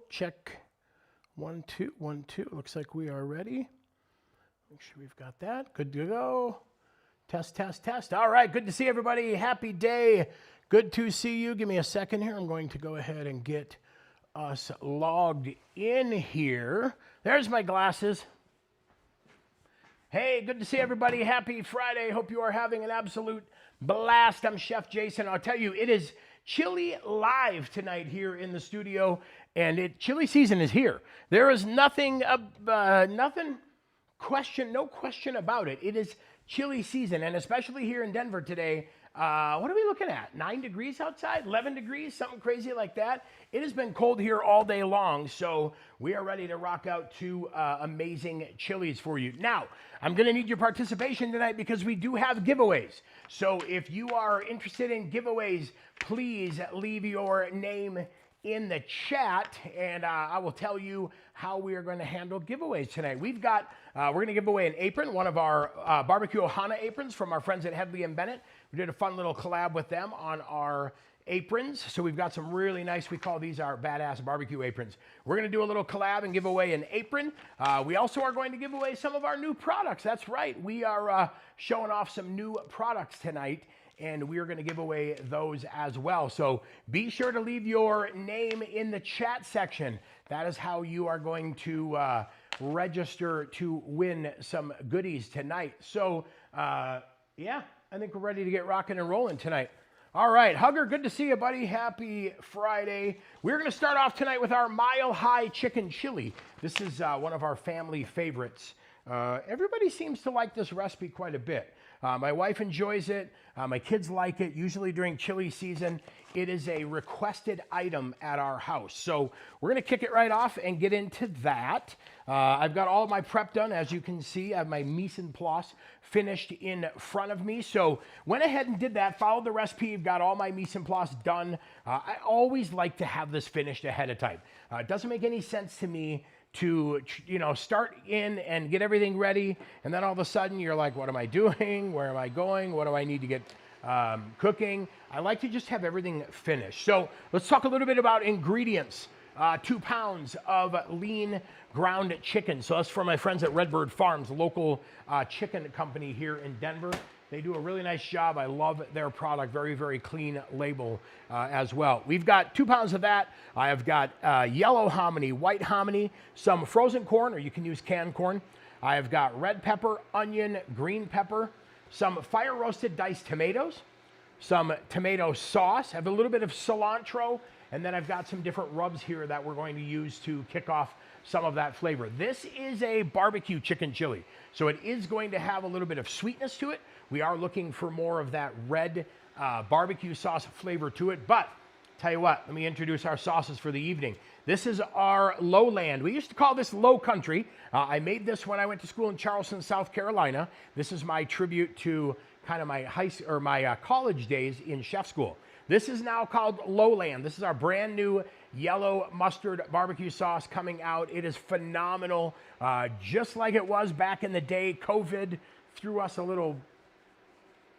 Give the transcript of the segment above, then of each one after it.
Check. 1, 2, 1, 2. Looks like we are ready. Make sure we've got that. Good to go. Test, test, test. All right, good to see everybody. Happy day. Good to see you. Give me a second here. I'm going to go ahead and get us logged in here. There's my glasses. Hey, good to see everybody. Happy Friday. Hope you are having an absolute blast. I'm Chef Jason. I'll tell you, it is chili live tonight here in the studio, and chili season is here. There is no question about it. It is chili season, and especially here in Denver today. What are we looking at? 9 degrees outside, 11 degrees, something crazy like that. It has been cold here all day long, so we are ready to rock out two amazing chilies for you. Now, I'm going to need your participation tonight because we do have giveaways. So if you are interested in giveaways, please leave your name in the chat, and I will tell you how we are going to handle giveaways tonight. We're going to give away an apron, one of our barbecue Ohana aprons from our friends at Headley and Bennett. We did a fun little collab with them on our aprons. So we've got some really nice, we call these our badass barbecue aprons. We're going to do a little collab and give away an apron. We also are going to give away some of our new products. That's right. We are showing off some new products tonight, and we are going to give away those as well. So be sure to leave your name in the chat section. That is how you are going to register to win some goodies tonight. So yeah, I think we're ready to get rocking and rolling tonight. All right, Hugger, good to see you, buddy. Happy Friday. We're going to start off tonight with our Mile High Chicken Chili. This is one of our family favorites. Everybody seems to like this recipe quite a bit. My wife enjoys it. My kids like it. Usually during chili season, it is a requested item at our house. So we're going to kick it right off and get into that. I've got all of my prep done. As you can see, I have my mise en place finished in front of me. So went ahead and did that, followed the recipe, got all my mise en place done. I always like to have this finished ahead of time. It doesn't make any sense to me to, start in and get everything ready, and then all of a sudden you're like, what am I doing? Where am I going? What do I need to get cooking? I like to just have everything finished. So let's talk a little bit about ingredients. 2 pounds of lean ground chicken. So that's from my friends at Redbird Farms, a local chicken company here in Denver. They do a really nice job. I love their product. Very, very clean label as well. We've got 2 pounds of that. I have got yellow hominy, white hominy, some frozen corn, or you can use canned corn. I have got red pepper, onion, green pepper, some fire roasted diced tomatoes, some tomato sauce. I have a little bit of cilantro, and then I've got some different rubs here that we're going to use to kick off some of that flavor. This is a barbecue chicken chili, so it is going to have a little bit of sweetness to it. We are looking for more of that red barbecue sauce flavor to it, but tell you what, let me introduce our sauces for the evening. This is our lowland. We used to call this low country. I made this when I went to school in Charleston, South Carolina. This is my tribute to kind of my college days in chef school. This is now called Lowland. This is our brand new yellow mustard barbecue sauce coming out. It is phenomenal. Just like it was back in the day, COVID threw us a little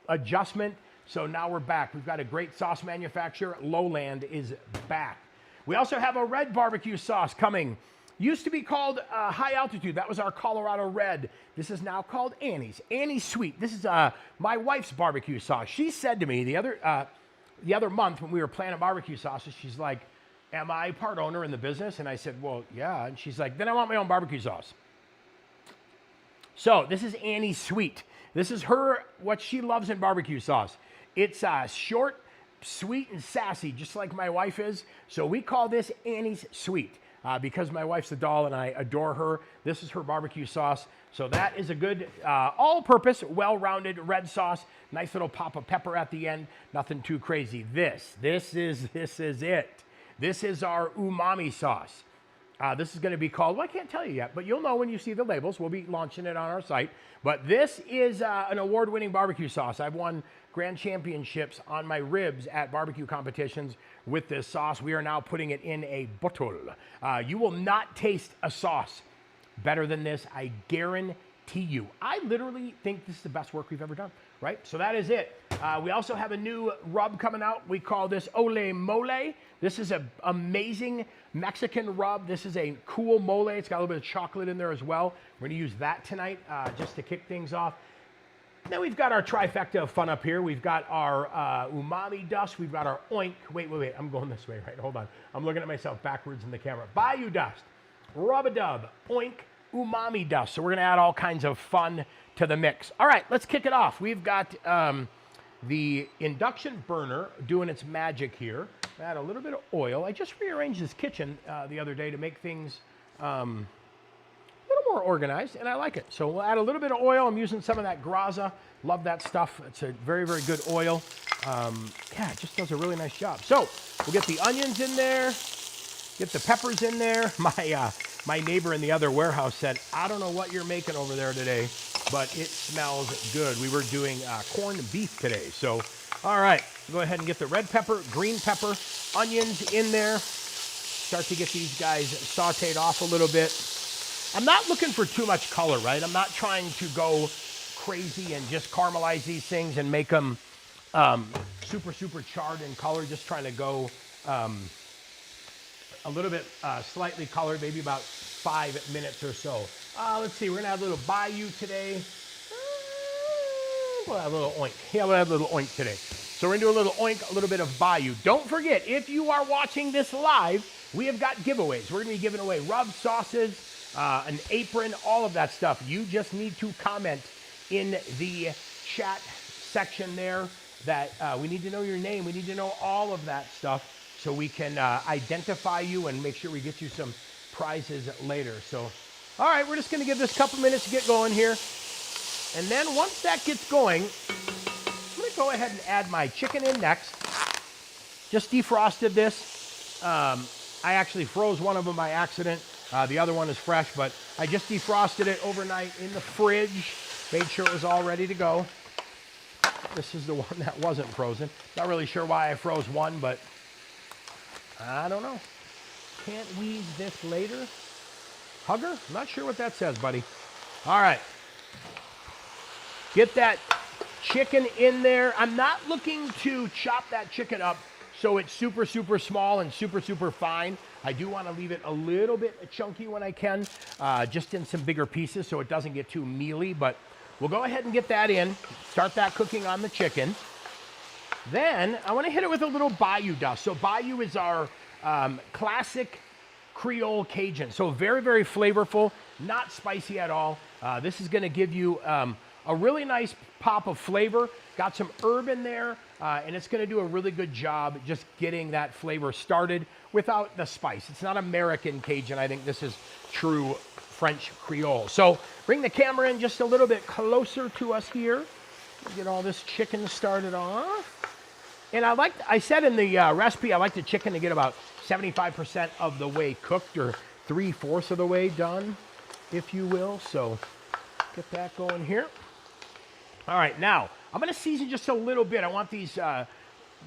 adjustment. So now we're back. We've got a great sauce manufacturer. Lowland is back. We also have a red barbecue sauce coming. Used to be called High Altitude. That was our Colorado Red. This is now called Annie's. Annie's Sweet. This is my wife's barbecue sauce. She said to me the other month when we were planning barbecue sauces, she's like, am I part owner in the business? And I said, well, yeah. And she's like, then I want my own barbecue sauce. So this is Annie's Sweet. This is what she loves in barbecue sauce. It's short, sweet, and sassy, just like my wife is. So we call this Annie's Sweet because my wife's a doll and I adore her. This is her barbecue sauce. So that is a good all-purpose, well-rounded red sauce. Nice little pop of pepper at the end. Nothing too crazy. This is it. This is our umami sauce. This is going to be called, well, I can't tell you yet, but you'll know when you see the labels. We'll be launching it on our site. But this is an award-winning barbecue sauce. I've won grand championships on my ribs at barbecue competitions with this sauce. We are now putting it in a bottle. You will not taste a sauce better than this, I guarantee you. I literally think this is the best work we've ever done, right? So that is it. We also have a new rub coming out. We call this Ole Mole. This is an amazing Mexican rub. This is a cool mole. It's got a little bit of chocolate in there as well. We're going to use that tonight just to kick things off. Then we've got our trifecta of fun up here. We've got our umami dust. We've got our oink. Wait. I'm going this way, right? Hold on. I'm looking at myself backwards in the camera. Bayou dust, rub-a-dub, oink, umami dust. So we're going to add all kinds of fun to the mix. All right, let's kick it off. We've got the induction burner doing its magic here. Add a little bit of oil. I just rearranged this kitchen the other day to make things a little more organized, and I like it. So we'll add a little bit of oil. I'm using some of that Graza. Love that stuff. It's a very, very good oil. Yeah, it just does a really nice job. So we'll get the onions in there, get the peppers in there. My neighbor in the other warehouse said, I don't know what you're making over there today, but it smells good. We were doing corned beef today. So, all right, go ahead and get the red pepper, green pepper, onions in there. Start to get these guys sauteed off a little bit. I'm not looking for too much color, right? I'm not trying to go crazy and just caramelize these things and make them super, super charred in color. Just trying to go a little bit slightly colored, maybe about 5 minutes or so. Let's see, we're gonna add a little Bayou today. We'll add a little oink. Yeah, we'll add a little oink today. So we're gonna do a little oink, a little bit of Bayou. Don't forget, if you are watching this live, we have got giveaways. We're gonna be giving away rub sauces, an apron, all of that stuff. You just need to comment in the chat section there that we need to know your name. We need to know all of that stuff so we can identify you and make sure we get you some prizes later. So, all right, we're just gonna give this a couple minutes to get going here. And then once that gets going, I'm gonna go ahead and add my chicken in next. Just defrosted this. I actually froze one of them by accident. The other one is fresh, but I just defrosted it overnight in the fridge, made sure it was all ready to go. This is the one that wasn't frozen. Not really sure why I froze one, but I don't know. Can't we this later? Hugger? I'm not sure what that says, buddy. All right. Get that chicken in there. I'm not looking to chop that chicken up so it's super, super small and super, super fine. I do want to leave it a little bit chunky when I can, just in some bigger pieces so it doesn't get too mealy, but we'll go ahead and get that in, start that cooking on the chicken. Then I want to hit it with a little Bayou dust. So Bayou is our classic Creole Cajun. So very, very flavorful, not spicy at all. This is going to give you a really nice pop of flavor. Got some herb in there, and it's going to do a really good job just getting that flavor started without the spice. It's not American Cajun. I think this is true French Creole. So bring the camera in just a little bit closer to us here. Get all this chicken started off. And I said in the recipe, I like the chicken to get about 75% of the way cooked, or 3/4 of the way done, if you will. So get that going here. All right, now I'm going to season just a little bit. I want these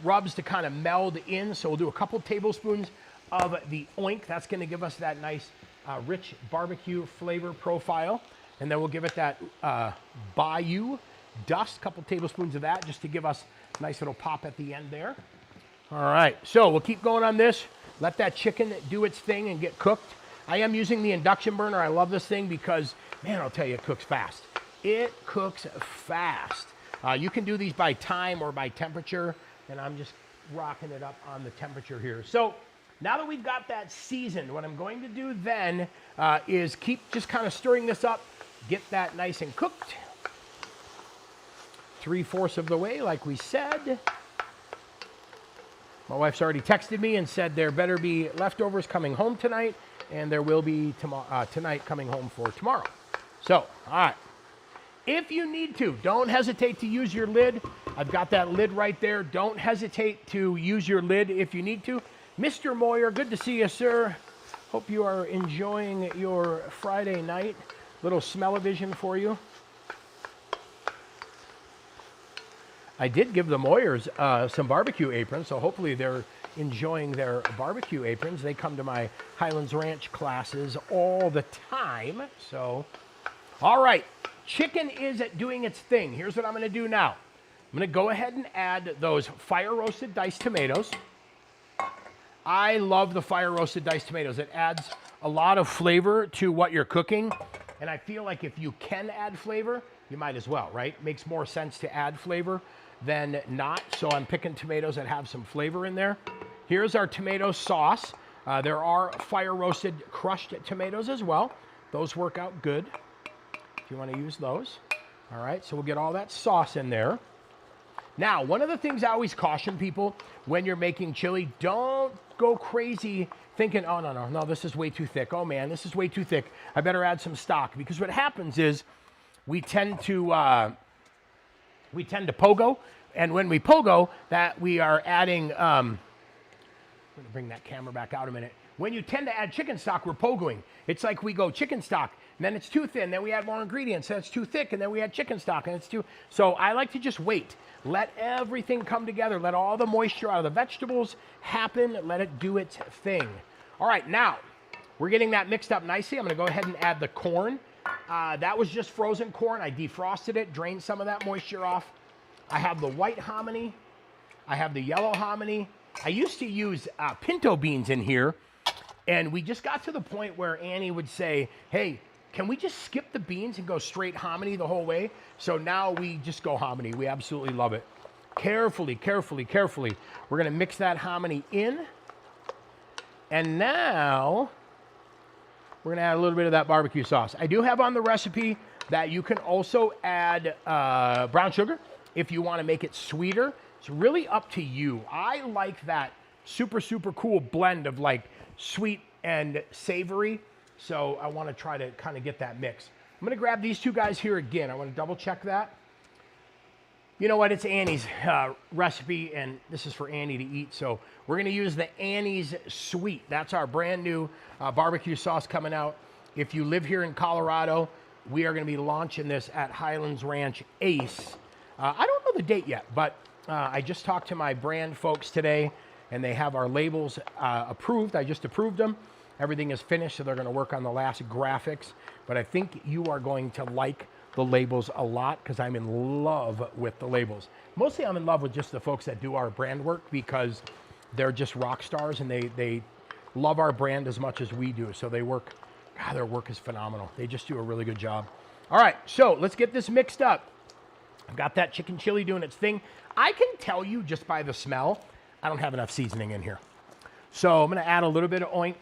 rubs to kind of meld in, so we'll do a couple tablespoons of the oink. That's going to give us that nice rich barbecue flavor profile. And then we'll give it that Bayou dust, a couple tablespoons of that, just to give us a nice little pop at the end there. All right, so we'll keep going on this. Let that chicken do its thing and get cooked. I am using the induction burner. I love this thing because, man, I'll tell you, it cooks fast. It cooks fast. You can do these by time or by temperature, and I'm just rocking it up on the temperature here. So now that we've got that seasoned, what I'm going to do then is keep just kind of stirring this up, get that nice and cooked. 3/4 of the way, like we said. My wife's already texted me and said there better be leftovers coming home tonight, and there will be tonight coming home for tomorrow. So, all right. If you need to, don't hesitate to use your lid. I've got that lid right there. Don't hesitate to use your lid if you need to. Mr. Moyer, good to see you, sir. Hope you are enjoying your Friday night. Little smell-o-vision for you. I did give the Moyers some barbecue aprons, so hopefully they're enjoying their barbecue aprons. They come to my Highlands Ranch classes all the time. So, all right. Chicken is doing its thing. Here's what I'm going to do now. I'm going to go ahead and add those fire roasted diced tomatoes. I love the fire roasted diced tomatoes. It adds a lot of flavor to what you're cooking. And I feel like if you can add flavor, you might as well, right? Makes more sense to add flavor than not. So I'm picking tomatoes that have some flavor in there. Here's our tomato sauce. There are fire roasted crushed tomatoes as well. Those work out good if you want to use those. All right, so we'll get all that sauce in there. Now, one of the things I always caution people when you're making chili, don't go crazy thinking, oh, no, this is way too thick. Oh, man, this is way too thick. I better add some stock. Because what happens is we tend to pogo. And when we pogo, that we are adding, I'm going to bring that camera back out a minute. When you tend to add chicken stock, we're pogoing. It's like we go chicken stock, and then it's too thin. Then we add more ingredients, and it's too thick, and then we add chicken stock, and it's too... So I like to just wait. Let everything come together. Let all the moisture out of the vegetables happen. Let it do its thing. All right, now, we're getting that mixed up nicely. I'm going to go ahead and add the corn. That was just frozen corn. I defrosted it, drained some of that moisture off. I have the white hominy. I have the yellow hominy. I used to use pinto beans in here, and we just got to the point where Annie would say, hey, can we just skip the beans and go straight hominy the whole way? So now we just go hominy. We absolutely love it. Carefully, carefully, carefully. We're going to mix that hominy in. And now we're going to add a little bit of that barbecue sauce. I do have on the recipe that you can also add brown sugar if you want to make it sweeter. It's really up to you. I like that super, super cool blend of like sweet and savory. So I want to try to kind of get that mix. I'm going to grab these two guys here again. I want to double check that. You know what? It's Annie's recipe, and this is for Annie to eat. So we're going to use the Annie's Sweet. That's our brand new barbecue sauce coming out. If you live here in Colorado, we are going to be launching this at Highlands Ranch Ace. I don't know the date yet, but I just talked to my brand folks today, and they have our labels approved. I just approved them. Everything is finished, so they're going to work on the last graphics. But I think you are going to like the labels a lot because I'm in love with the labels. Mostly I'm in love with just the folks that do our brand work because they're just rock stars, and they love our brand as much as we do. So they work, God, their work is phenomenal. They just do a really good job. All right, so let's get this mixed up. I've got that chicken chili doing its thing. I can tell you just by the smell, I don't have enough seasoning in here. So I'm going to add a little bit of oink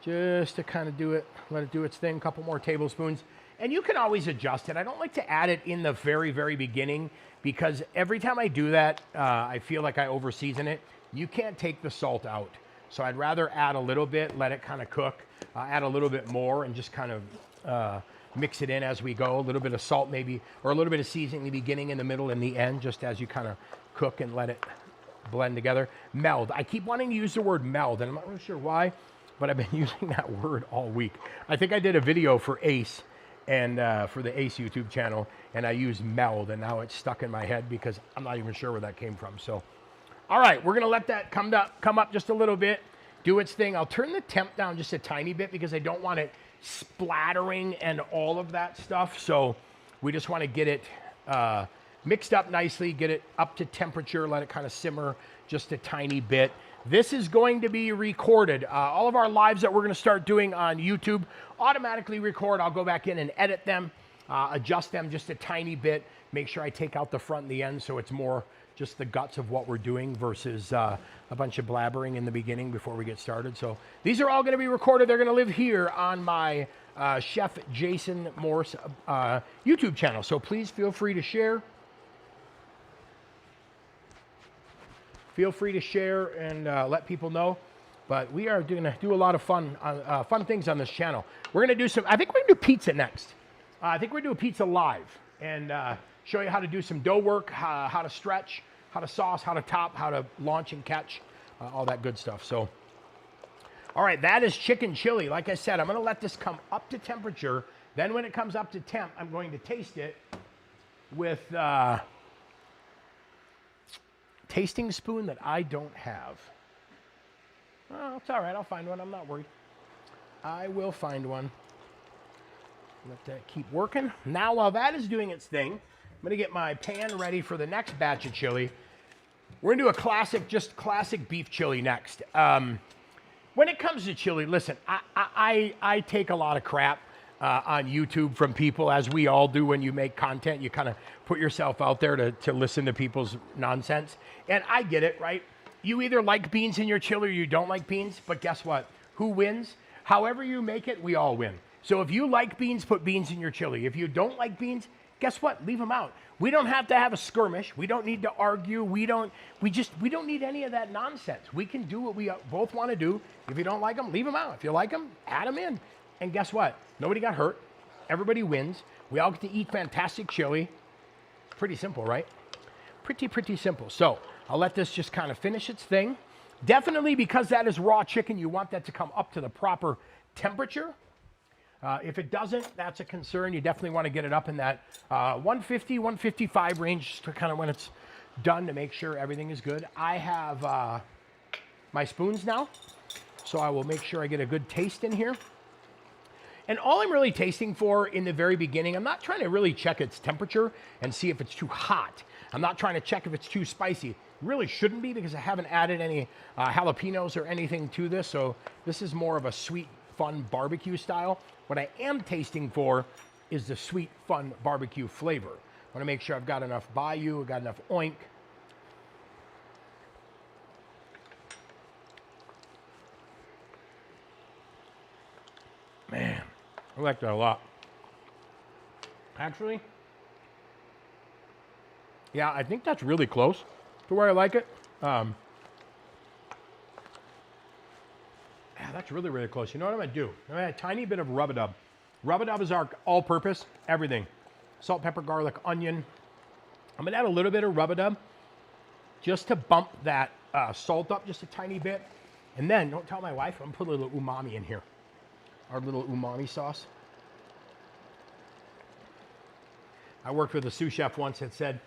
just to kind of do it, let it do its thing, a couple more tablespoons. And you can always adjust it. I don't like to add it in the very, very beginning because every time I do that, I feel like I over-season it. You can't take the salt out. So I'd rather add a little bit, let it kind of cook, add a little bit more, and just kind of mix it in as we go. A little bit of salt maybe, or a little bit of seasoning in the beginning, in the middle, and the end, just as you kind of cook and let it blend together. Meld. I keep wanting to use the word meld, and I'm not really sure why, but I've been using that word all week. I think I did a video for Ace, and for the Ace YouTube channel, and I used meld, and now it's stuck in my head because I'm not even sure where that came from. So, all right, we're gonna let that come up just a little bit, do its thing. I'll turn the temp down just a tiny bit because I don't want it splattering and all of that stuff. So we just want to get it mixed up nicely, get it up to temperature, let it kind of simmer just a tiny bit. This is going to be recorded. All of our lives that we're going to start doing on YouTube automatically record. I'll go back in and edit them, adjust them just a tiny bit, make sure I take out the front and the end so it's more just the guts of what we're doing versus a bunch of blabbering in the beginning before we get started. So these are all going to be recorded. They're going to live here on my Chef Jason Morse YouTube channel. So please feel free to share. Feel free to share and let people know. But we are going to do a lot of fun things on this channel. We're going to do some, I think we're going to do pizza next. I think we're going to do a pizza live and show you how to do some dough work, how to stretch, how to sauce, how to top, how to launch and catch, all that good stuff. So, all right, that is chicken chili. Like I said, I'm going to let this come up to temperature. Then when it comes up to temp, I'm going to taste it with tasting spoon that I don't have. Oh, it's all right. I'll find one. I'm not worried. I will find one. Let that keep working. Now, while that is doing its thing, I'm gonna get my pan ready for the next batch of chili. We're gonna do a classic, just classic beef chili next. When it comes to chili, listen, I take a lot of crap on YouTube from people, as we all do when you make content. You kind of put yourself out there to listen to people's nonsense. And I get it, right? You either like beans in your chili or you don't like beans, but guess what? Who wins? However you make it, we all win. So if you like beans, put beans in your chili. If you don't like beans, guess what? Leave them out. We don't have to have a skirmish. We don't need to argue. We don't need any of that nonsense. We can do what we both want to do. If you don't like them, leave them out. If you like them, add them in. And guess what? Nobody got hurt. Everybody wins. We all get to eat fantastic chili. Pretty simple, right? Pretty simple. So I'll let this just kind of finish its thing. Definitely, because that is raw chicken, you want that to come up to the proper temperature. If it doesn't, that's a concern. You definitely want to get it up in that 150, 155 range to kind of when it's done to make sure everything is good. I have my spoons now, so I will make sure I get a good taste in here. And all I'm really tasting for in the very beginning, I'm not trying to really check its temperature and see if it's too hot. I'm not trying to check if it's too spicy. Really shouldn't be, because I haven't added any jalapenos or anything to this, so this is more of a sweet, fun barbecue style. What I am tasting for is the sweet, fun barbecue flavor. I want to make sure I've got enough Bayou, I've got enough oink. Man, I like that a lot. Actually, yeah, I think that's really close to where I like it. Yeah, that's really close. You know what I'm gonna do? I'm gonna add a tiny bit of rub-a-dub. Rub-a-dub is our all-purpose, everything. Salt, pepper, garlic, onion. I'm gonna add a little bit of rub-a-dub just to bump that salt up just a tiny bit. And then, don't tell my wife, I'm gonna put a little umami in here. Our little umami sauce. I worked with a sous chef once that said,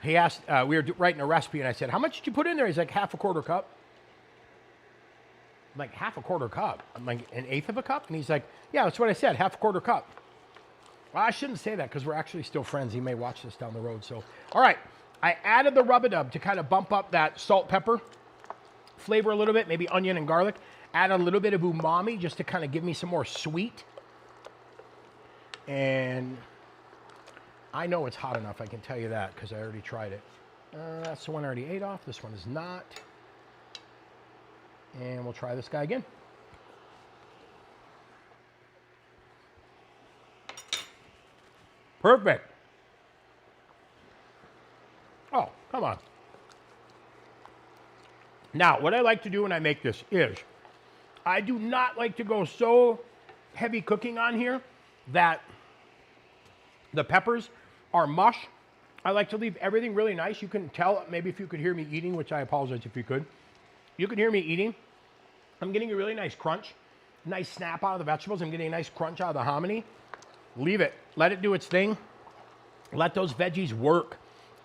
he asked, we were writing a recipe, and I said, how much did you put in there? He's like, half a quarter cup. I'm like, half a quarter cup? I'm like, an eighth of a cup? And he's like, yeah, that's what I said, half a quarter cup. Well, I shouldn't say that, because we're actually still friends. He may watch this down the road. So, all right, I added the rub-a-dub to kind of bump up that salt, pepper flavor a little bit, maybe onion and garlic. Add a little bit of umami just to kind of give me some more sweet. And I know it's hot enough, I can tell you that, because I already tried it. That's the one I already ate off. This one is not. And we'll try this guy again. Perfect. Oh, come on. Now, what I like to do when I make this is, I do not like to go so heavy cooking on here that the peppers are mush. I like to leave everything really nice. You can tell, maybe if you could hear me eating, which I apologize if you could. You can hear me eating. I'm getting a really nice crunch, nice snap out of the vegetables. I'm getting a nice crunch out of the hominy. Leave it. Let it do its thing. Let those veggies work.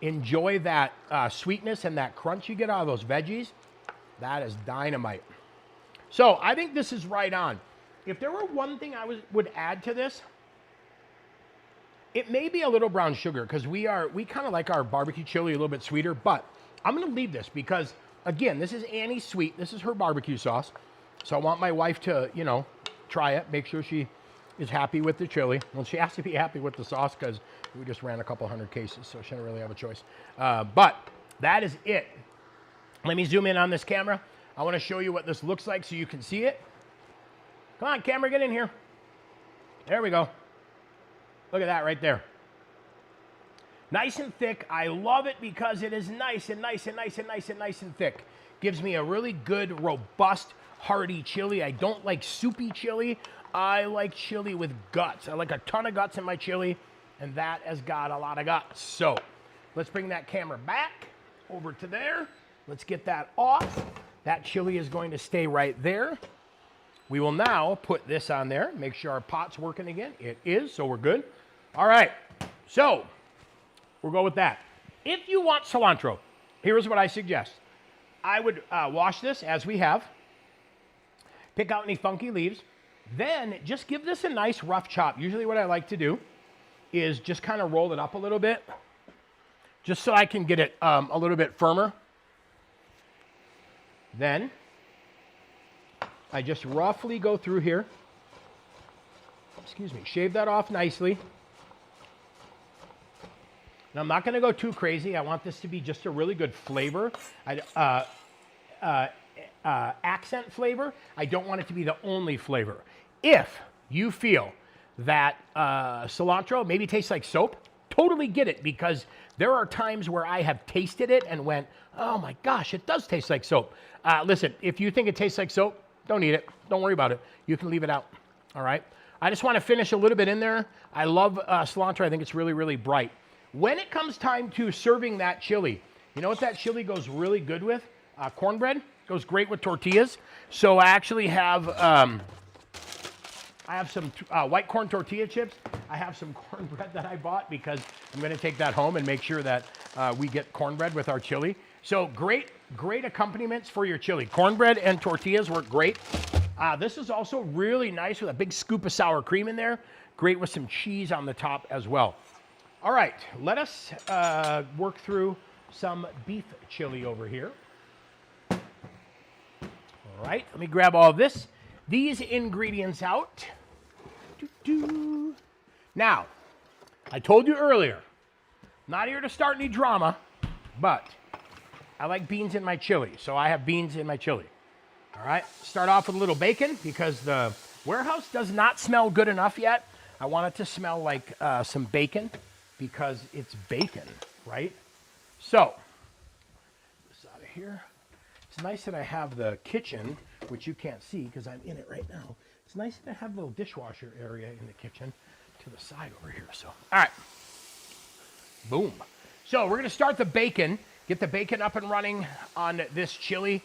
Enjoy that sweetness and that crunch you get out of those veggies. That is dynamite. So I think this is right on. If there were one thing I would add to this, it may be a little brown sugar, because we kind of like our barbecue chili a little bit sweeter, but I'm going to leave this because, again, this is Annie's sweet. This is her barbecue sauce. So I want my wife to, you know, try it, make sure she is happy with the chili. Well, she has to be happy with the sauce because we just ran a couple hundred cases, so she doesn't really have a choice. But that is it. Let me zoom in on this camera. I want to show you what this looks like so you can see it. Come on, camera, get in here. There we go. Look at that right there. Nice and thick. I love it because it is nice and nice and nice and nice and nice and thick. Gives me a really good, robust, hearty chili. I don't like soupy chili. I like chili with guts. I like a ton of guts in my chili, and that has got a lot of guts. So let's bring that camera back over to there. Let's get that off. That chili is going to stay right there. We will now put this on there. Make sure our pot's working again. It is, so we're good. All right, so we'll go with that. If you want cilantro, here's what I suggest. I would wash this as we have. Pick out any funky leaves. Then just give this a nice rough chop. Usually what I like to do is just kind of roll it up a little bit, just so I can get it a little bit firmer. Then I just roughly go through here. Excuse me, shave that off nicely. And I'm not going to go too crazy. I want this to be just a really good flavor, accent flavor. I don't want it to be the only flavor. If you feel that cilantro maybe tastes like soap, totally get it, because there are times where I have tasted it and went, oh my gosh, it does taste like soap. Listen, if you think it tastes like soap, don't eat it. Don't worry about it. You can leave it out, all right? I just want to finish a little bit in there. I love cilantro. I think it's really, really bright. When it comes time to serving that chili, you know what that chili goes really good with? Cornbread. Goes great with tortillas. So I actually have some white corn tortilla chips. I have some cornbread that I bought because I'm going to take that home and make sure that we get cornbread with our chili. So great accompaniments for your chili. Cornbread and tortillas work great. This is also really nice with a big scoop of sour cream in there. Great with some cheese on the top as well. All right, let us work through some beef chili over here. All right, let me grab all these ingredients out. Now, I told you earlier, not here to start any drama, but I like beans in my chili, so I have beans in my chili. All right, start off with a little bacon because the warehouse does not smell good enough yet. I want it to smell like some bacon because it's bacon, right? So, this out of here. It's nice that I have the kitchen, which you can't see because I'm in it right now. It's nice that I have a little dishwasher area in the kitchen to the side over here. So, all right, boom. So we're gonna start the bacon, get the bacon up and running on this chili.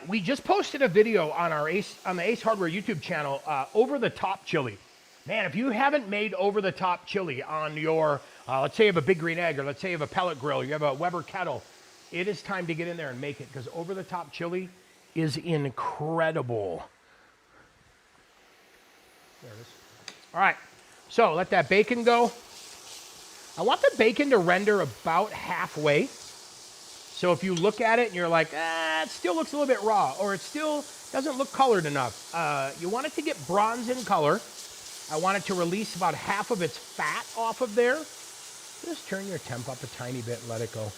We just posted a video on the Ace Hardware YouTube channel, over the top chili. Man, if you haven't made over the top chili on your, let's say you have a Big Green Egg, or let's say you have a pellet grill, you have a Weber kettle, it is time to get in there and make it, because over the top chili is incredible. There it is. All right, so let that bacon go. I want the bacon to render about halfway. So if you look at it and you're like, it still looks a little bit raw, or it still doesn't look colored enough, you want it to get bronze in color. I want it to release about half of its fat off of there. Just turn your temp up a tiny bit and let it go.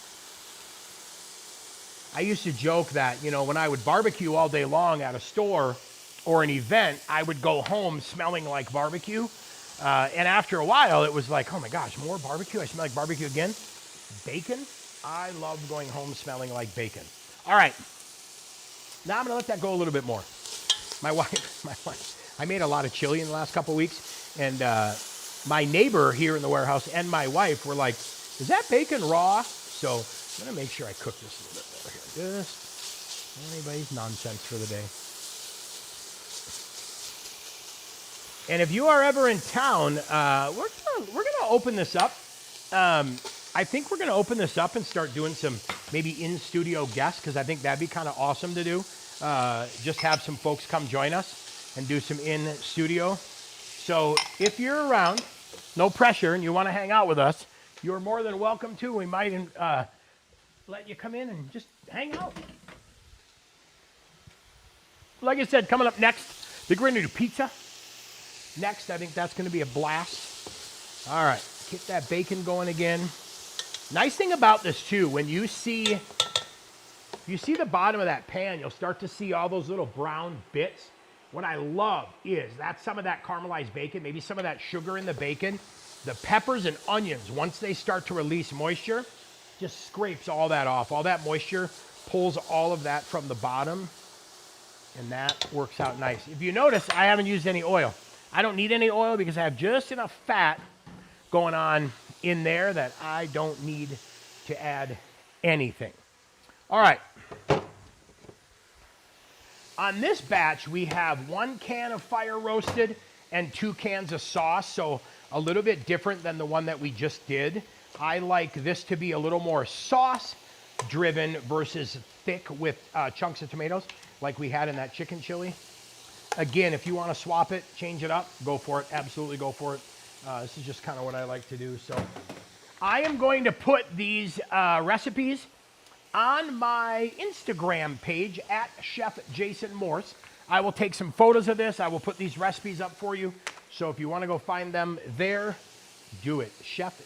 I used to joke that, you know, when I would barbecue all day long at a store or an event, I would go home smelling like barbecue. And after a while, it was like, oh my gosh, more barbecue? I smell like barbecue again? Bacon? I love going home smelling like bacon. All right. Now I'm going to let that go a little bit more. My wife, I made a lot of chili in the last couple of weeks, and my neighbor here in the warehouse and my wife were like, is that bacon raw? So I'm going to make sure I cook this a little bit more here. Just anybody's nonsense for the day. And if you are ever in town, we're gonna open this up. I think we're gonna open this up and start doing some maybe in-studio guests, because I think that'd be kind of awesome to do. Just have some folks come join us and do some in-studio. So if you're around, no pressure, and you want to hang out with us, you're more than welcome to. We might let you come in and just hang out. Like I said, coming up next, we're going to do pizza. Next, I think that's going to be a blast. All right, get that bacon going again. Nice thing about this too, when you see the bottom of that pan, you'll start to see all those little brown bits. What I love is that's some of that caramelized bacon, maybe some of that sugar in the bacon. The peppers and onions, once they start to release moisture, just scrapes all that off. All that moisture pulls all of that from the bottom, and that works out nice. If you notice, I haven't used any oil. I don't need any oil because I have just enough fat going on in there that I don't need to add anything. All right. On this batch, we have 1 can of fire roasted and 2 cans of sauce, so a little bit different than the one that we just did. I like this to be a little more sauce-driven versus thick with chunks of tomatoes like we had in that chicken chili. Again, if you want to swap it, change it up, go for it. Absolutely go for it. This is just kind of what I like to do. So I am going to put these recipes on my Instagram page at Chef Jason Morse. I will take some photos of this. I will put these recipes up for you. So if you want to go find them there, do it. Chef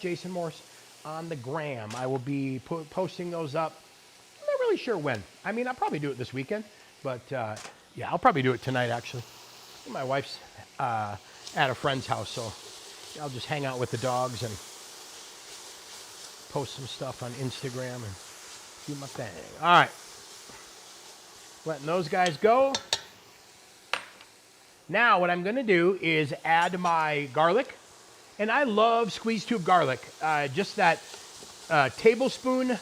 Jason Morse on the gram. I will be posting those up. I'm not really sure when. I mean, I'll probably do it this weekend. But yeah, I'll probably do it tonight, actually. My wife's at a friend's house, so I'll just hang out with the dogs and post some stuff on Instagram and do my thing. All right. Letting those guys go. Now what I'm going to do is add my garlic. And I love squeeze tube garlic. Just that tablespoon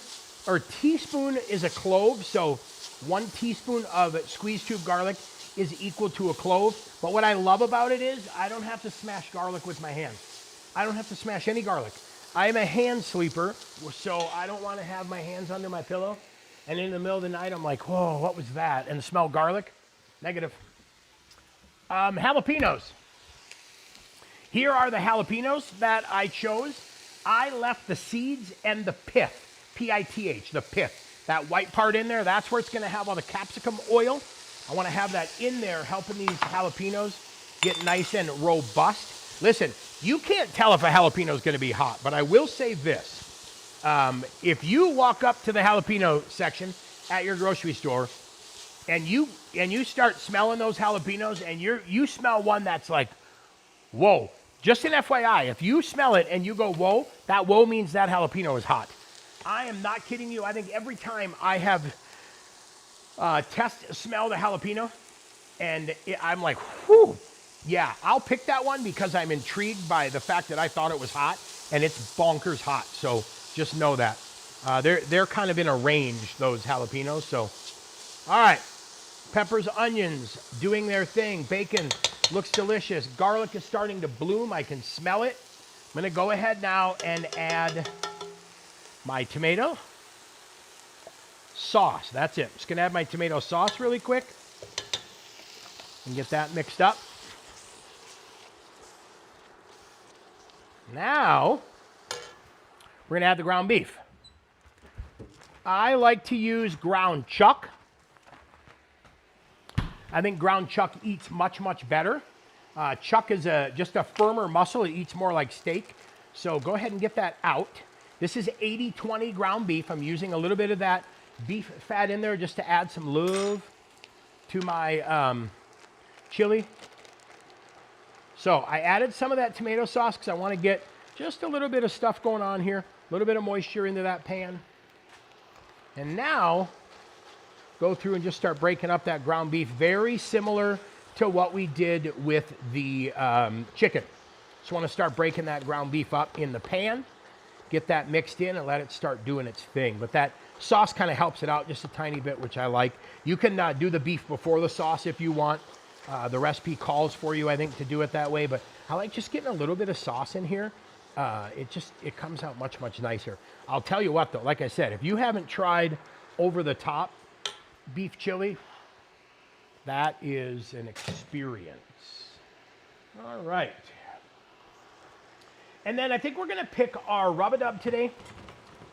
or teaspoon is a clove. So 1 teaspoon of squeeze tube garlic is equal to a clove. But what I love about it is I don't have to smash garlic with my hands. I don't have to smash any garlic. I'm a hand sleeper, so I don't want to have my hands under my pillow. And in the middle of the night, I'm like, whoa, what was that? And smell garlic? Negative. Jalapenos. Here are the jalapenos that I chose. I left the seeds and the pith, P-I-T-H, the pith. That white part in there, that's where it's going to have all the capsicum oil. I want to have that in there, helping these jalapenos get nice and robust. Listen, you can't tell if a jalapeno is going to be hot, but I will say this. If you walk up to the jalapeno section at your grocery store and you start smelling those jalapenos and you smell one that's like, whoa, just an FYI, if you smell it and you go, whoa, that whoa means that jalapeno is hot. I am not kidding you. I think every time I have smelled a jalapeno and I'm like, whew, yeah, I'll pick that one because I'm intrigued by the fact that I thought it was hot and it's bonkers hot. So just know that. They're kind of in a range, those jalapenos. So, all right. Peppers, onions, doing their thing. Bacon looks delicious. Garlic is starting to bloom. I can smell it. I'm going to go ahead now and add my tomato sauce. That's it. Just going to add my tomato sauce really quick and get that mixed up. Now, we're going to add the ground beef. I like to use ground chuck. I think ground chuck eats much, much better. Chuck is just a firmer muscle. It eats more like steak. So go ahead and get that out. This is 80-20 ground beef. I'm using a little bit of that beef fat in there just to add some love to my chili. So I added some of that tomato sauce because I want to get just a little bit of stuff going on here. A little bit of moisture into that pan. And now, go through and just start breaking up that ground beef. Very similar to what we did with the chicken. Just want to start breaking that ground beef up in the pan. Get that mixed in and let it start doing its thing. But that sauce kind of helps it out just a tiny bit, which I like. You can do the beef before the sauce if you want. The recipe calls for you, I think, to do it that way. But I like just getting a little bit of sauce in here. It comes out much, much nicer. I'll tell you what, though. Like I said, if you haven't tried over the top beef chili, that is an experience. All right. And then I think we're going to pick our rub-a-dub today.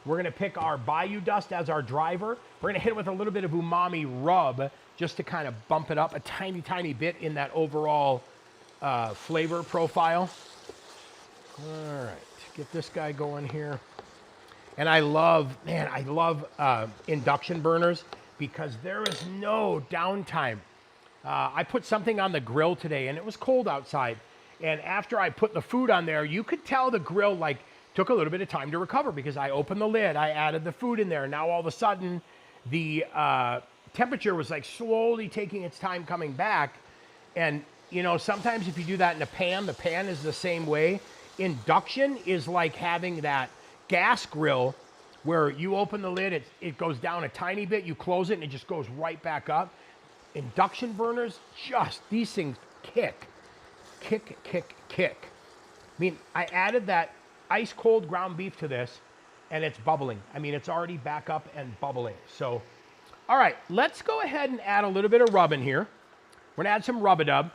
We're going to pick our Bayou Dust as our driver. We're going to hit it with a little bit of umami rub just to kind of bump it up a tiny, tiny bit in that overall flavor profile. All right, get this guy going here. And I love induction burners because there is no downtime. I put something on the grill today and it was cold outside. And after I put the food on there, you could tell the grill took a little bit of time to recover because I opened the lid, I added the food in there. Now all of a sudden the temperature was slowly taking its time coming back. And sometimes if you do that in a pan, the pan is the same way. Induction is like having that gas grill where you open the lid, it goes down a tiny bit, you close it, and it just goes right back up. Induction burners, these things kick. I mean, I added that ice cold ground beef to this, and it's bubbling. I mean, it's already back up and bubbling. So, all right, let's go ahead and add a little bit of rub in here. We're gonna add some rub-a-dub.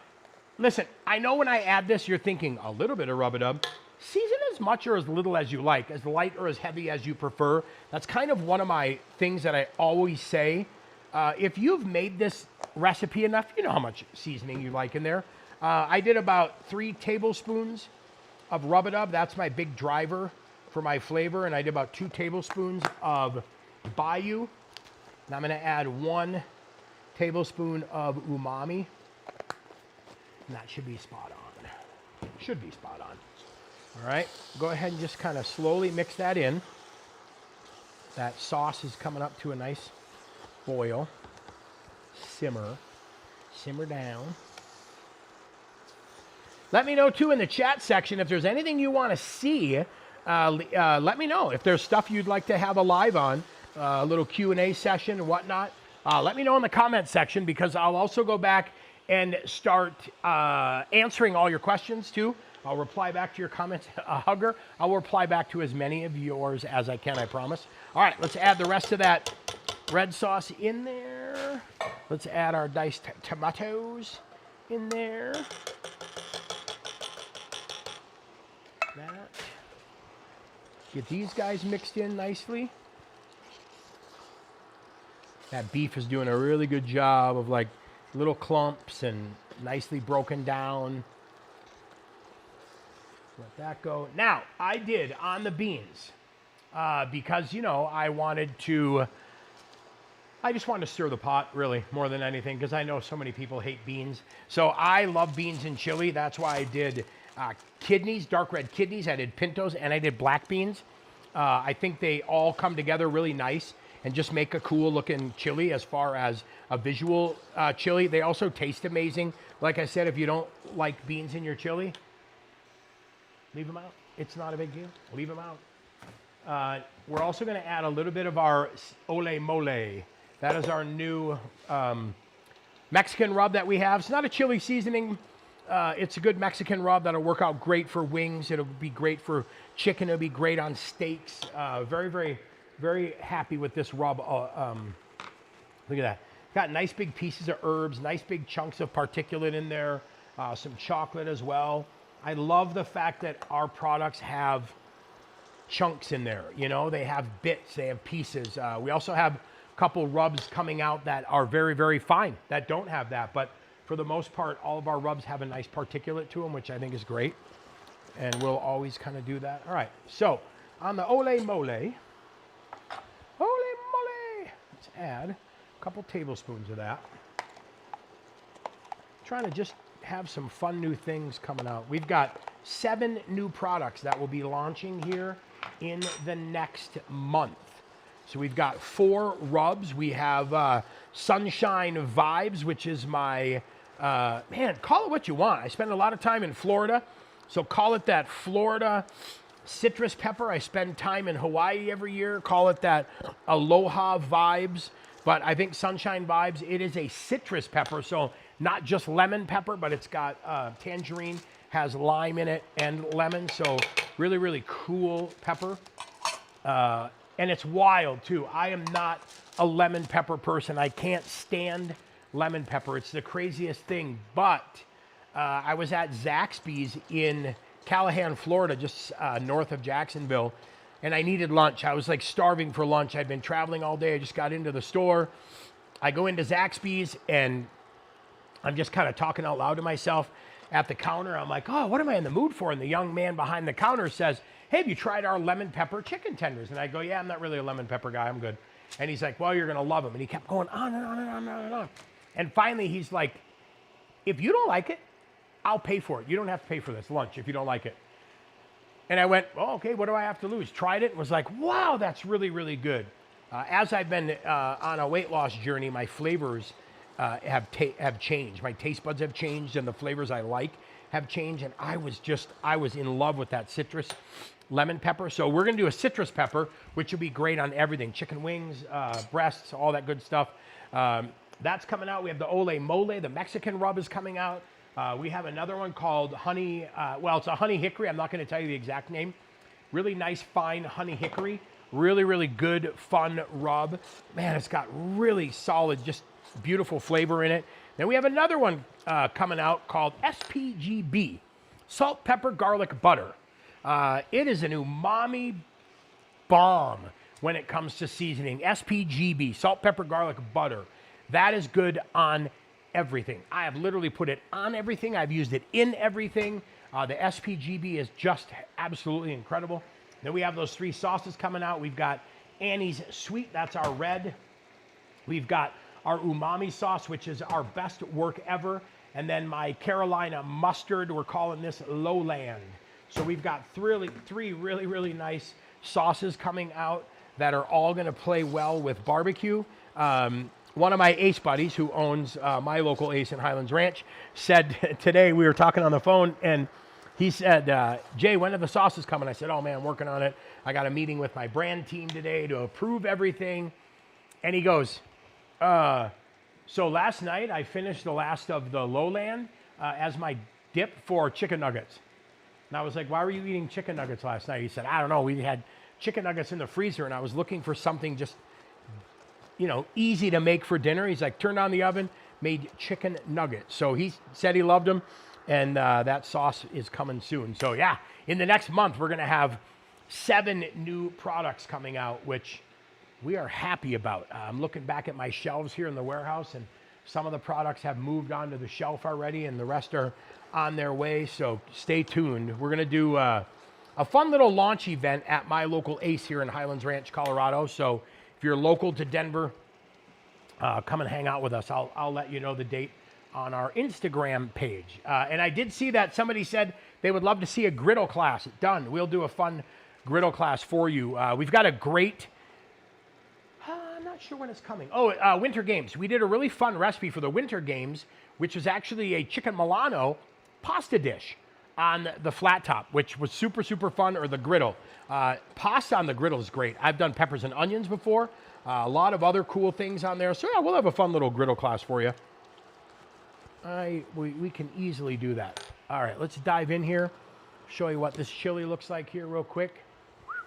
Listen, I know when I add this, you're thinking a little bit of rub-a-dub. Season as much or as little as you like, as light or as heavy as you prefer. That's kind of one of my things that I always say. If you've made this recipe enough, you know how much seasoning you like in there. I did about 3 tablespoons of rub-a-dub. That's my big driver for my flavor. And I did about 2 tablespoons of Bayou. And I'm going to add 1 tablespoon of umami. And that should be spot on. Should be spot on. All right, go ahead and just kind of slowly mix that in. That sauce is coming up to a nice boil. Simmer down. Let me know too in the chat section if there's anything you want to see. Let me know if there's stuff you'd like to have a live on, a little Q&A session and whatnot. Let me know in the comment section because I'll also go back and start answering all your questions too. I'll reply back to your comments, Hugger. I'll reply back to as many of yours as I can, I promise. All right, let's add the rest of that red sauce in there. Let's add our diced tomatoes in there. That. Get these guys mixed in nicely. That beef is doing a really good job of like little clumps and nicely broken down. Let that go. Now, I did on the beans because, you know, I just wanted to stir the pot, really, more than anything, because I know so many people hate beans. So I love beans in chili. That's why I did kidneys, dark red kidneys. I did pintos, and I did black beans. I think they all come together really nice and just make a cool-looking chili as far as a visual chili. They also taste amazing. Like I said, if you don't like beans in your chili, leave them out. It's not a big deal. Leave them out. We're also going to add a little bit of our ole mole. That is our new Mexican rub that we have. It's not a chili seasoning. It's a good Mexican rub that'll work out great for wings. It'll be great for chicken. It'll be great on steaks. Very, very, very happy with this rub. Look at that. Got nice big pieces of herbs, nice big chunks of particulate in there, some chocolate as well. I love the fact that our products have chunks in there. You know, they have bits, they have pieces. We also have a couple rubs coming out that are very, very fine, that don't have that. But for the most part, all of our rubs have a nice particulate to them, which I think is great. And we'll always kind of do that. All right, so on the ole mole, let's add a couple tablespoons of that. Trying to just have some fun new things coming out. We've got 7 new products that will be launching here in the next month. So we've got 4 rubs. We have Sunshine Vibes, which is my, man, call it what you want. I spend a lot of time in Florida, so call it that Florida citrus pepper. I spend time in Hawaii every year. Call it that Aloha Vibes. But I think Sunshine Vibes, it is a citrus pepper, so not just lemon pepper, but it's got tangerine, has lime in it, and lemon. So really, really cool pepper. And it's wild, too. I am not a lemon pepper person. I can't stand lemon pepper. It's the craziest thing. But I was at Zaxby's in Callahan, Florida, just north of Jacksonville, and I needed lunch. I was like starving for lunch. I'd been traveling all day. I just got into the store. I go into Zaxby's, and I'm just kind of talking out loud to myself at the counter. I'm like, oh, what am I in the mood for? And the young man behind the counter says, hey, have you tried our lemon pepper chicken tenders? And I go, yeah, I'm not really a lemon pepper guy. I'm good. And he's like, well, you're going to love them. And he kept going on and on and on and on and on. And finally, he's like, if you don't like it, I'll pay for it. You don't have to pay for this lunch if you don't like it. And I went, oh, okay, what do I have to lose? Tried it and was like, wow, that's really, really good. As I've been on a weight loss journey, my flavors have changed. My taste buds have changed, and the flavors I like have changed. And I was in love with that citrus lemon pepper. So we're going to do a citrus pepper, which will be great on everything. Chicken wings, breasts, all that good stuff. That's coming out. We have the ole mole. The Mexican rub is coming out. We have another one called honey. Well, it's a honey hickory. I'm not going to tell you the exact name. Really nice, fine honey hickory. Really, really good, fun rub. Man, it's got really solid, just beautiful flavor in it. Then we have another one coming out called SPGB, Salt, Pepper, Garlic, Butter. It is an umami bomb when it comes to seasoning. SPGB, Salt, Pepper, Garlic, Butter. That is good on everything. I have literally put it on everything. I've used it in everything. The SPGB is just absolutely incredible. Then we have those 3 sauces coming out. We've got Annie's Sweet, that's our red. We've got our umami sauce, which is our best work ever. And then my Carolina mustard, we're calling this Lowland. So we've got 3 really, really nice sauces coming out that are all gonna play well with barbecue. One of my Ace buddies who owns my local Ace in Highlands Ranch said today, we were talking on the phone, and he said, Jay, when are the sauces coming? I said, oh man, I'm working on it. I got a meeting with my brand team today to approve everything. And he goes, so last night I finished the last of the Lowland as my dip for chicken nuggets. And I was like, why were you eating chicken nuggets last night? He said, I don't know. We had chicken nuggets in the freezer and I was looking for something just, you know, easy to make for dinner. He's like, turned on the oven, made chicken nuggets. So he said he loved them. And that sauce is coming soon. So yeah, in the next month, we're gonna have 7 new products coming out, which we are happy about. I'm looking back at my shelves here in the warehouse, and some of the products have moved onto the shelf already, and the rest are on their way, so stay tuned. We're gonna do a fun little launch event at my local Ace here in Highlands Ranch, Colorado. So if you're local to Denver, come and hang out with us. I'll let you know the date on our Instagram page. And I did see that somebody said they would love to see a griddle class. Done. We'll do a fun griddle class for you. We've got a great, I'm not sure when it's coming. Oh, Winter Games. We did a really fun recipe for the Winter Games, which was actually a chicken Milano pasta dish on the flat top, which was super, super fun, or the griddle. Pasta on the griddle is great. I've done peppers and onions before. A lot of other cool things on there. So yeah, we'll have a fun little griddle class for you. We can easily do that. All right, let's dive in here. Show you what this chili looks like here real quick.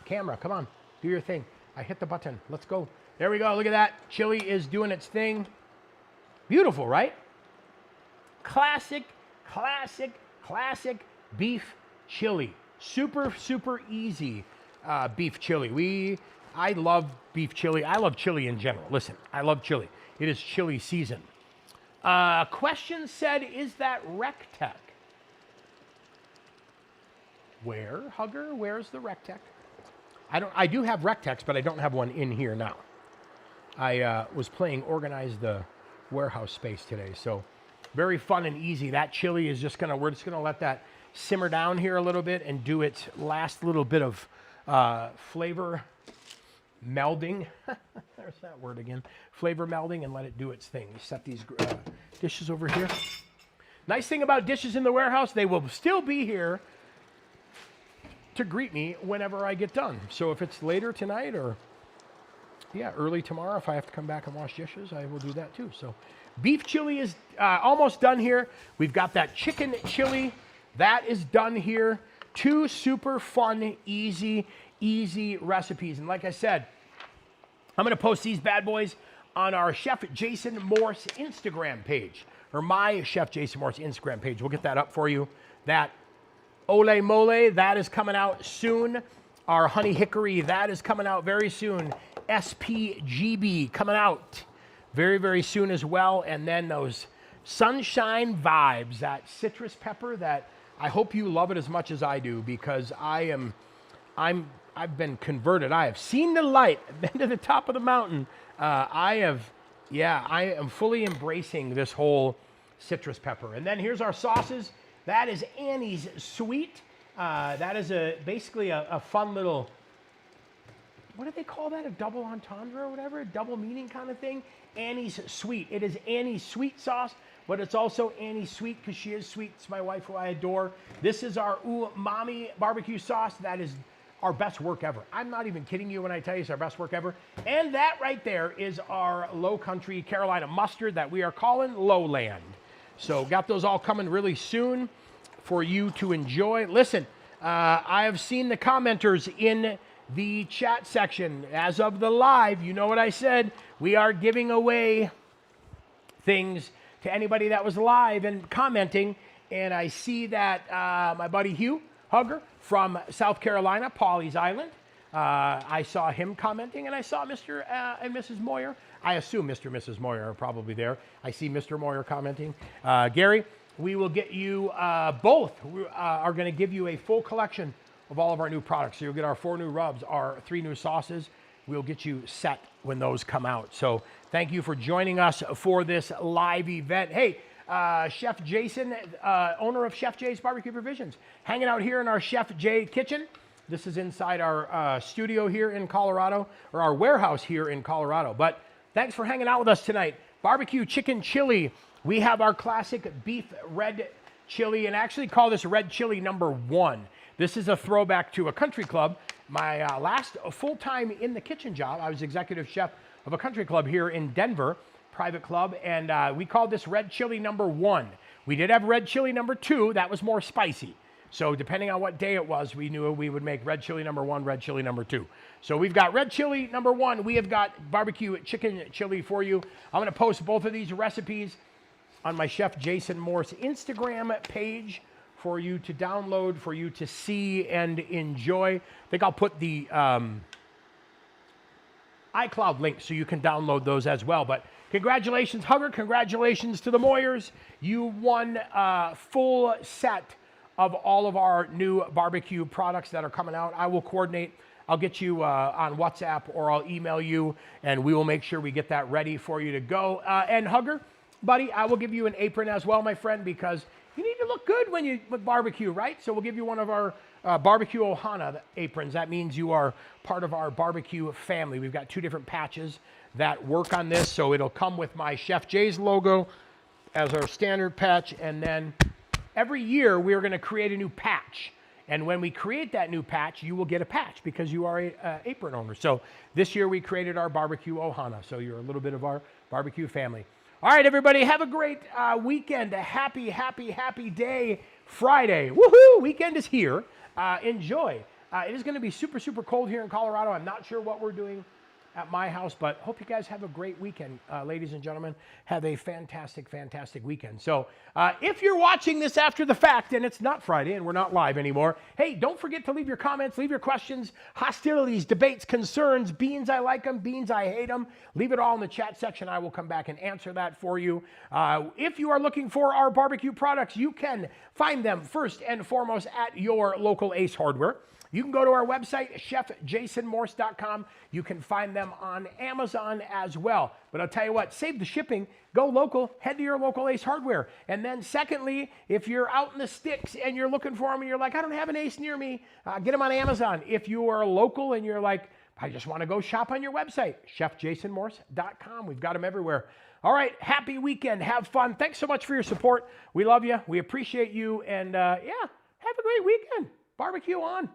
Camera, come on, do your thing. I hit the button, let's go. There we go, look at that. Chili is doing its thing. Beautiful, right? Classic, classic, classic beef chili. Super, super easy beef chili. I love beef chili. I love chili in general. Listen, I love chili. It is chili season. Question said, is that Rectech? Where, Hugger? Where's the Rectech? I do have Rectex, but I don't have one in here now. I was playing Organize the Warehouse space today, so very fun and easy. That chili is we're just gonna let that simmer down here a little bit and do its last little bit of flavor melding. There's that word again. Flavor melding, and let it do its thing. Set these dishes over here. Nice thing about dishes in the warehouse, they will still be here to greet me whenever I get done. So if it's later tonight or early tomorrow, if I have to come back and wash dishes, I will do that too. So beef chili is almost done here. We've got that chicken chili. That is done here. 2 super fun, easy recipes. And like I said, I'm gonna post these bad boys on our Chef Jason Morse Instagram page, or my Chef Jason Morse Instagram page. We'll get that up for you. That Ole Mole, that is coming out soon. Our Honey Hickory, that is coming out very soon. SPGB coming out very, very soon as well. And then those Sunshine Vibes, that citrus pepper, that I hope you love it as much as I do, because I've been converted. I have seen the light, been to the top of the mountain. I am fully embracing this whole citrus pepper. And then here's our sauces. That is Annie's Sweet. That is basically a fun little, what do they call that? A double entendre or whatever? A double meaning kind of thing? Annie's Sweet. It is Annie's Sweet sauce, but it's also Annie's Sweet because she is sweet. It's my wife who I adore. This is our umami barbecue sauce. That is our best work ever. I'm not even kidding you when I tell you it's our best work ever. And that right there is our Low Country Carolina mustard that we are calling Lowland. So got those all coming really soon for you to enjoy. Listen, I have seen the commenters in the chat section. As of the live, you know what I said. We are giving away things to anybody that was live and commenting. And I see that my buddy Hugh Hugger from South Carolina, Pawleys Island, I saw him commenting, and I saw Mr. And Mrs. Moyer. I assume Mr. and Mrs. Moyer are probably there. I see Mr. Moyer commenting. Gary, we will get you both. We are going to give you a full collection of all of our new products. So you'll get our 4 new rubs, our 3 new sauces. We'll get you set when those come out. So thank you for joining us for this live event. Hey, Chef Jason, owner of Chef Jay's Barbecue Provisions, hanging out here in our Chef Jay kitchen. This is inside our studio here in Colorado, or our warehouse here in Colorado. But thanks for hanging out with us tonight. Barbecue Chicken Chili. We have our classic beef red chili, and I actually call this red chili number 1. This is a throwback to a country club. My last full-time in the kitchen job, I was executive chef of a country club here in Denver, private club, and we called this red chili number 1. We did have red chili number 2. That was more spicy. So depending on what day it was, we knew we would make red chili number 1, red chili number 2. So we've got red chili number 1. We have got barbecue chicken chili for you. I'm going to post both of these recipes on my Chef Jason Morse Instagram page for you to download, for you to see and enjoy. I think I'll put the iCloud link so you can download those as well. But congratulations, Hugger. Congratulations to the Moyers. You won a full set of all of our new barbecue products that are coming out. I will coordinate. I'll get you on WhatsApp, or I'll email you, and we will make sure we get that ready for you to go. And Hugger, buddy, I will give you an apron as well, my friend, because you need to look good when you barbecue, right? So we'll give you one of our barbecue Ohana aprons. That means you are part of our barbecue family. We've got 2 different patches that work on this, so it'll come with my Chef Jay's logo as our standard patch, and then every year we're going to create a new patch. And when we create that new patch, you will get a patch because you are an apron owner. So this year we created our barbecue Ohana. So you're a little bit of our barbecue family. All right, everybody, have a great weekend. A happy, happy, happy day, Friday. Woohoo! Weekend is here. Enjoy. It is going to be super, super cold here in Colorado. I'm not sure what we're doing at my house, but hope you guys have a great weekend, ladies and gentlemen. Have a fantastic, fantastic weekend. So if you're watching this after the fact and it's not Friday and we're not live anymore, hey, don't forget to leave your comments, leave your questions, hostilities, debates, concerns, beans I like them, beans I hate them. Leave it all in the chat section. I will come back and answer that for you. If you are looking for our barbecue products, you can find them first and foremost at your local Ace Hardware. You can go to our website, chefjasonmorse.com. You can find them on Amazon as well. But I'll tell you what, save the shipping, go local, head to your local Ace Hardware. And then secondly, if you're out in the sticks and you're looking for them and you're like, I don't have an Ace near me, get them on Amazon. If you are local and you're like, I just want to go shop on your website, chefjasonmorse.com. We've got them everywhere. All right, happy weekend. Have fun. Thanks so much for your support. We love you. We appreciate you. And yeah, have a great weekend. Barbecue on.